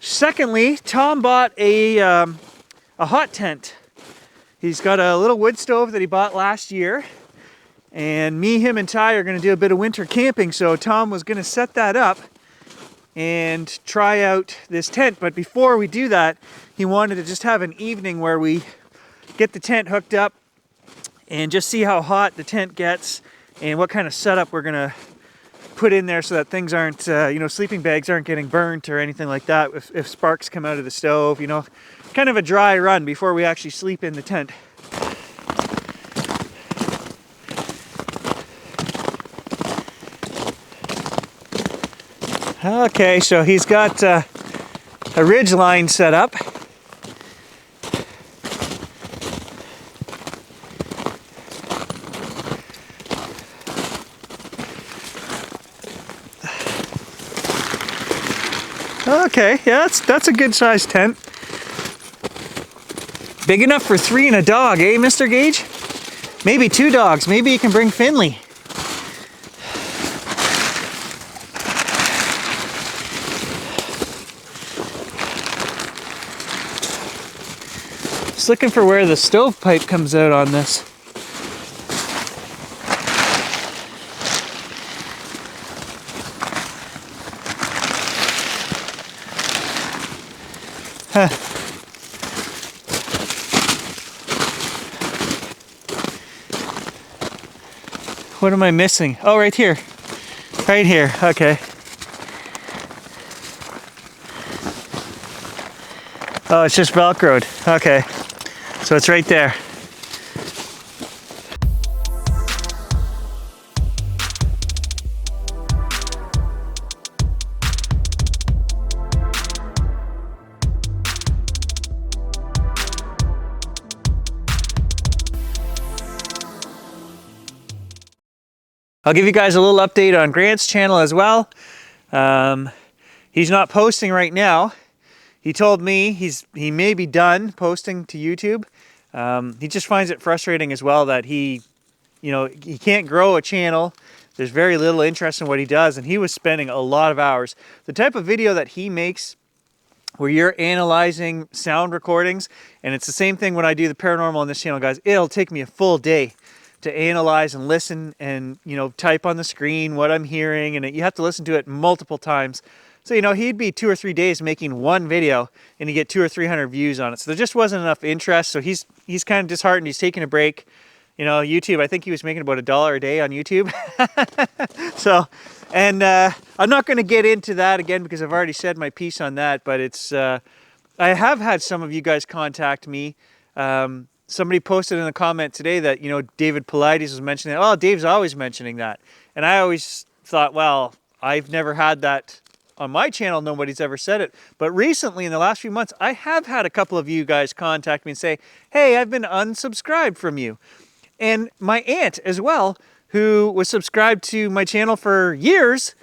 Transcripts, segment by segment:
Secondly, Tom bought a hot tent. He's got a little wood stove that he bought last year. And me, him, and Ty are going to do a bit of winter camping. So Tom was going to set that up and try out this tent. But before we do that, he wanted to just have an evening where we get the tent hooked up and just see how hot the tent gets and what kind of setup we're going to put in there so that things aren't, sleeping bags aren't getting burnt or anything like that if sparks come out of the stove, kind of a dry run before we actually sleep in the tent. Okay, so he's got a ridge line set up. Okay, yeah, that's a good sized tent. Big enough for 3 and a dog, eh, Mr. Gage? Maybe 2 dogs. Maybe you can bring Finley. Just looking for where the stovepipe comes out on this. Huh. What am I missing? Oh, right here. Right here, okay. Oh, it's just Velcroed. Okay. So it's right there. I'll give you guys a little update on Grant's channel as well. He's not posting right now. He told me he may be done posting to YouTube. He just finds it frustrating as well that he can't grow a channel. There's very little interest in what he does, and he was spending a lot of hours. The type of video that he makes where you're analyzing sound recordings, and it's the same thing when I do the paranormal on this channel, guys. It'll take me a full day to analyze and listen and, type on the screen what I'm hearing, and you have to listen to it multiple times. So, he'd be 2 or 3 days making one video and he'd get 200 or 300 views on it. So there just wasn't enough interest. So he's kind of disheartened. He's taking a break. YouTube, I think he was making about $1 a day on YouTube. So, and I'm not going to get into that again because I've already said my piece on that, but it's, I have had some of you guys contact me. Somebody posted in a comment today that, David Pilates was mentioning that. Oh, Dave's always mentioning that. And I always thought, well, I've never had that on my channel. Nobody's ever said it. But recently, in the last few months, I have had a couple of you guys contact me and say, hey, I've been unsubscribed from you. And my aunt as well, who was subscribed to my channel for years,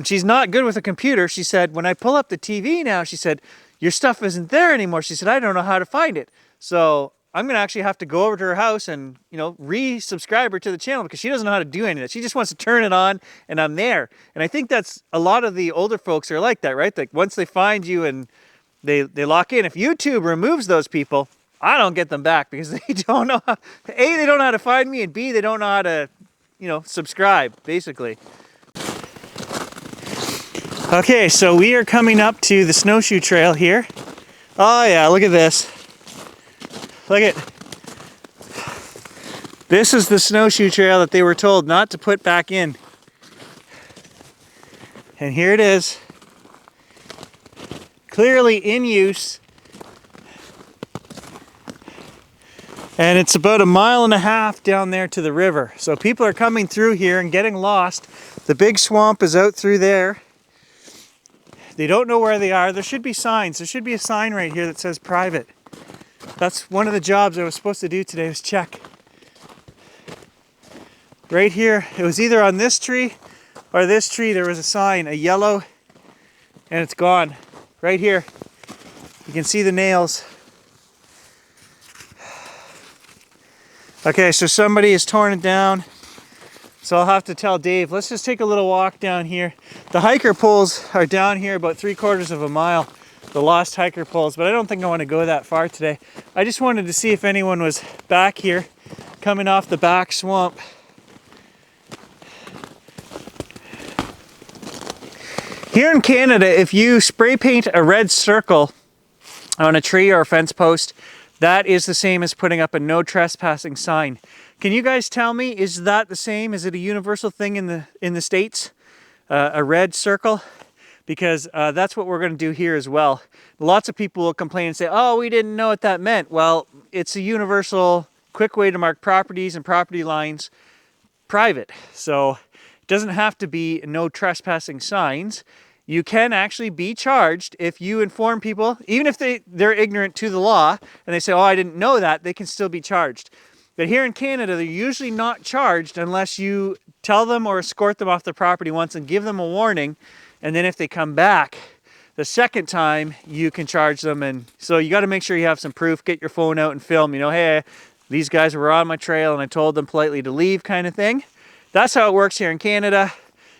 she's not good with a computer. She said, when I pull up the TV now, she said, your stuff isn't there anymore. She said, I don't know how to find it. So I'm going to actually have to go over to her house and, resubscribe her to the channel because she doesn't know how to do any of that. She just wants to turn it on and I'm there. And I think that's a lot of the older folks are like that, right? Like once they find you and they lock in, if YouTube removes those people, I don't get them back because they don't know how, A, they don't know how to find me, and B, they don't know how to, subscribe, basically. Okay, so we are coming up to the snowshoe trail here. Oh yeah, look at this. Look at, this is the snowshoe trail that they were told not to put back in. And here it is. Clearly in use. And it's about 1.5 miles down there to the river. So people are coming through here and getting lost. The big swamp is out through there. They don't know where they are. There should be signs. There should be a sign right here that says private. That's one of the jobs I was supposed to do today, was check. Right here, it was either on this tree or this tree, there was a sign, a yellow, and it's gone. Right here. You can see the nails. Okay, so somebody has torn it down. So I'll have to tell Dave, let's just take a little walk down here. The hiker poles are down here about 3/4 of a mile. the lost hiker poles, but I don't think I want to go that far today. I just wanted to see if anyone was back here coming off the back swamp. Here in Canada, if you spray paint a red circle on a tree or a fence post, that is the same as putting up a no trespassing sign. Can you guys tell me, is that the same? Is it a universal thing in the States? A red circle? Because that's what we're going to do here as well. Lots of people will complain and say, oh, we didn't know what that meant. Well, it's a universal quick way to mark properties and property lines private. So it doesn't have to be no trespassing signs. You can actually be charged if you inform people, even if they're ignorant to the law and they say, oh, I didn't know that, they can still be charged. But here in Canada, they're usually not charged unless you tell them or escort them off the property once and give them a warning. And then if they come back the second time, you can charge them. And so you got to make sure you have some proof, get your phone out and film, you know, hey, these guys were on my trail and I told them politely to leave, kind of thing. That's how it works here in Canada.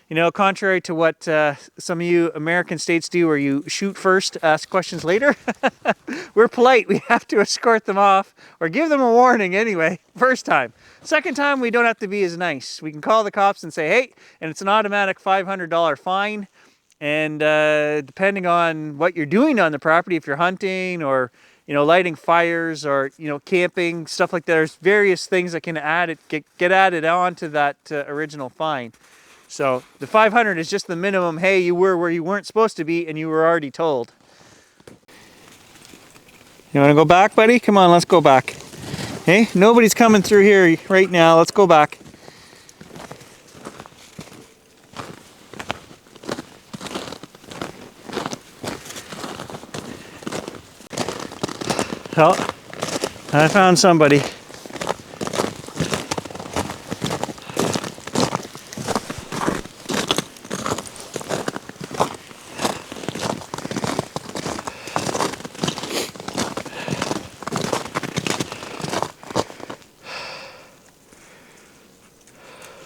You know, contrary to what some of you American states do, where you shoot first, ask questions later. We're polite. We have to escort them off or give them a warning anyway, first time. Second time, we don't have to be as nice. We can call the cops and say, hey, and it's an automatic $500 fine. And depending on what you're doing on the property, if you're hunting or, you know, lighting fires or, you know, camping, stuff like that, there's various things that can get added on to that original fine. So the 500 is just the minimum. Hey, you were where you weren't supposed to be and you were already told. You want to go back, buddy? Come on, let's go back. Hey, nobody's coming through here right now. Let's go back. Oh, I found somebody.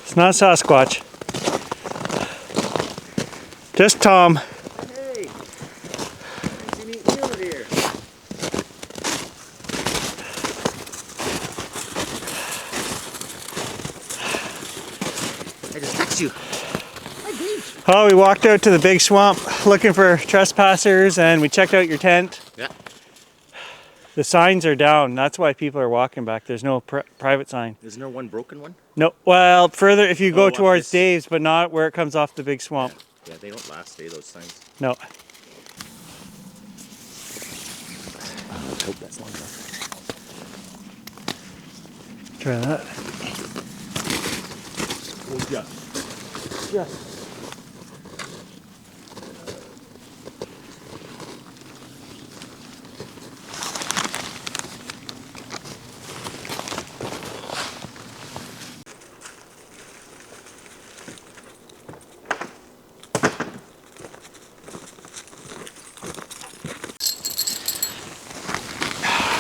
It's not Sasquatch. Just Tom. Hey, nice to meet you over here. I just text you. Oh, we walked out to the big swamp looking for trespassers and we checked out your tent. Yeah. The signs are down. That's why people are walking back. There's no private sign. Isn't there one broken one? No. Well, further if you go up towards this. Dave's, but not where it comes off the big swamp. Yeah, they don't last, those signs. No. I hope that's long enough. Try that. Oh, yeah. Yeah.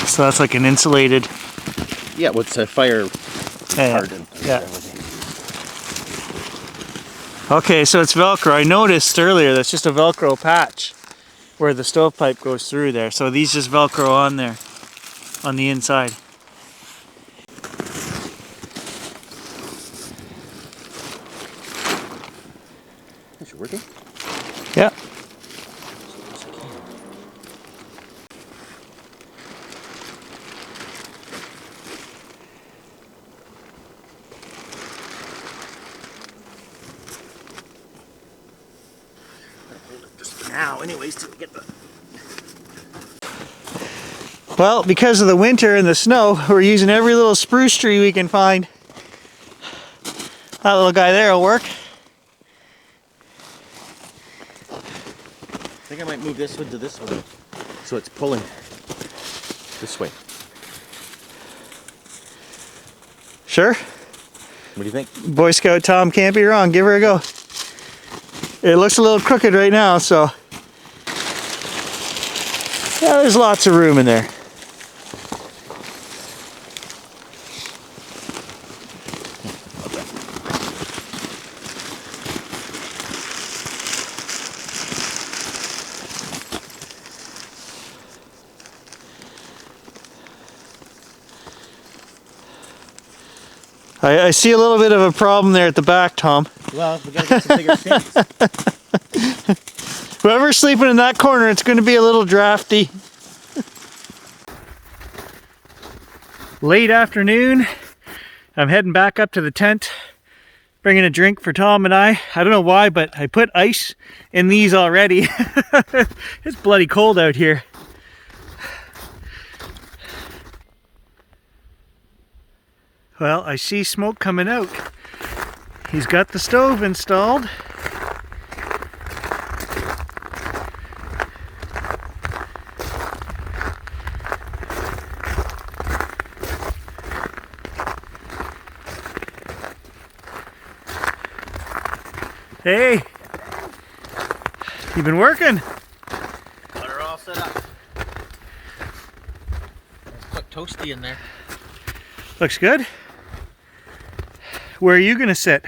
So that's like an insulated. Yeah, what's a fire retardant? Yeah. Okay, so it's Velcro. I noticed earlier that's just a Velcro patch where the stovepipe goes through there. So these just Velcro on there, on the inside. Is it working? Yeah. Now, anyways, to get the... Well, because of the winter and the snow, we're using every little spruce tree we can find. That little guy there will work. I think I might move this wood to this one, so it's pulling this way. Sure. What do you think? Boy Scout Tom can't be wrong. Give her a go. It looks a little crooked right now, so yeah, there's lots of room in there. I see a little bit of a problem there at the back, Tom. Well, we gotta get some bigger sinks. Whoever's sleeping in that corner, it's going to be a little drafty. Late afternoon. I'm heading back up to the tent, bringing a drink for Tom and I. I don't know why, but I put ice in these already. It's bloody cold out here. Well, I see smoke coming out. He's got the stove installed. Hey, you been working? Got her all set up. Let's put Toasty in there. Looks good. Where are you gonna sit?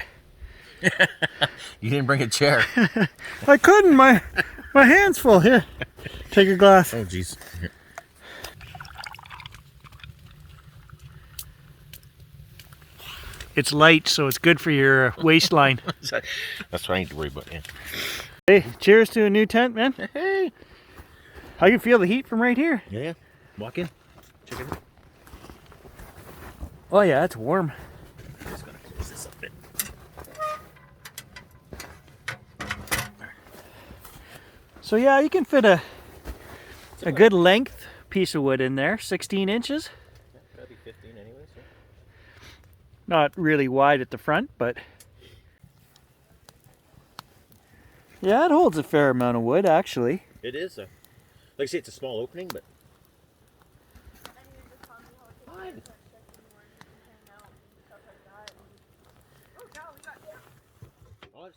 You didn't bring a chair. I couldn't. My hand's full. Here, take a glass. Oh, jeez. It's light, so it's good for your waistline. That's what I need to worry about. Yeah. Hey, cheers to a new tent, man. Hey. I can feel the heat from right here. Yeah. Walk in. Check it out. Oh yeah, it's warm. Just gonna close this up a bit. So yeah, you can fit a good length piece of wood in there, 16 inches. Yeah, gotta be 15 anyways. So. Not really wide at the front, but yeah, it holds a fair amount of wood actually. It is. Like I say, it's a small opening, but. Fine. Oh,